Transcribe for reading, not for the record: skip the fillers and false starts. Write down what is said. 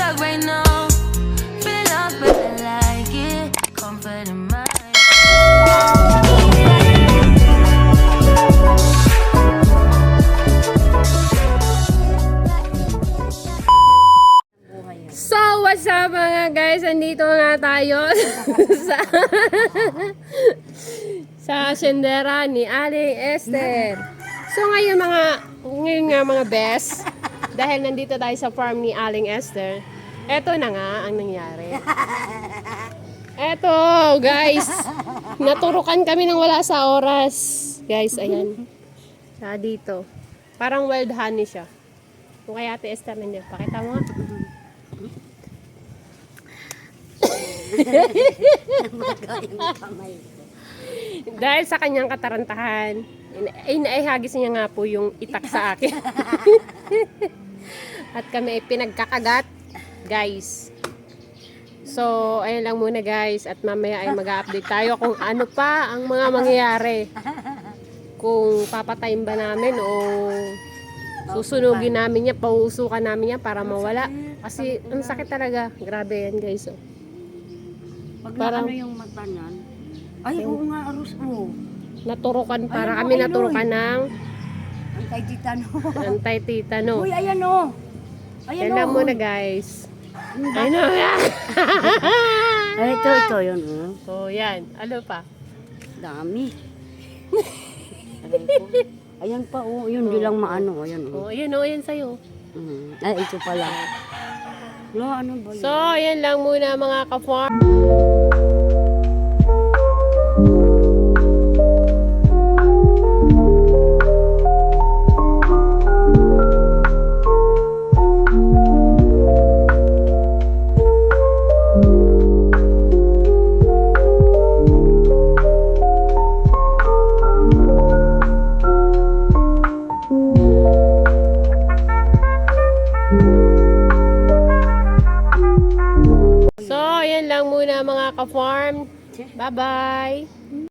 stuck right now. Feel lost, but I like it. Comfort in my So, what's up mga guys? Andito nga tayo sa sendera ni Aling Esther. So, ngayon nga mga best, dahil nandito tayo sa farm ni Aling Esther, eto na nga ang nangyari. Eto, guys, naturukan kami ng wala sa oras. Guys, ayan. Siya dito. Parang wild honey siya. Kung kaya Ate Esther nandiyan, pakita mo nga. Dahil sa kanyang katarantahan, inaihagis niya nga po yung itak sa akin. At kami ay pinagkakagat, guys. So, ayun lang muna guys. At mamaya ay mag-update tayo kung ano pa ang mga mangyayari. Kung papatayin ba namin o susunugin namin niya, pausukan namin niya para mawala. Kasi ang sakit talaga. Grabe yan guys. Oh. Pag Parang- ano yung mata niyan, ay oo nga, Arus, oo. Naturukan para Ayun, kami ayun, naturukan ng Antay-titano. anti-tetano. Uy, ayan o. Ayan Yan o. lang muna guys. Ano yan? Ay, ito, yun. So yan. Ano pa? Dami. Aray ko. Ayan pa, oh. Yun, di lang maano. Ayan, oh. Oh, yan o. Yan sa'yo. Ay, ito pala. Wala, ano ba yun? So, yan lang muna mga ka-farm. So, yan lang muna mga ka-farm. Bye-bye!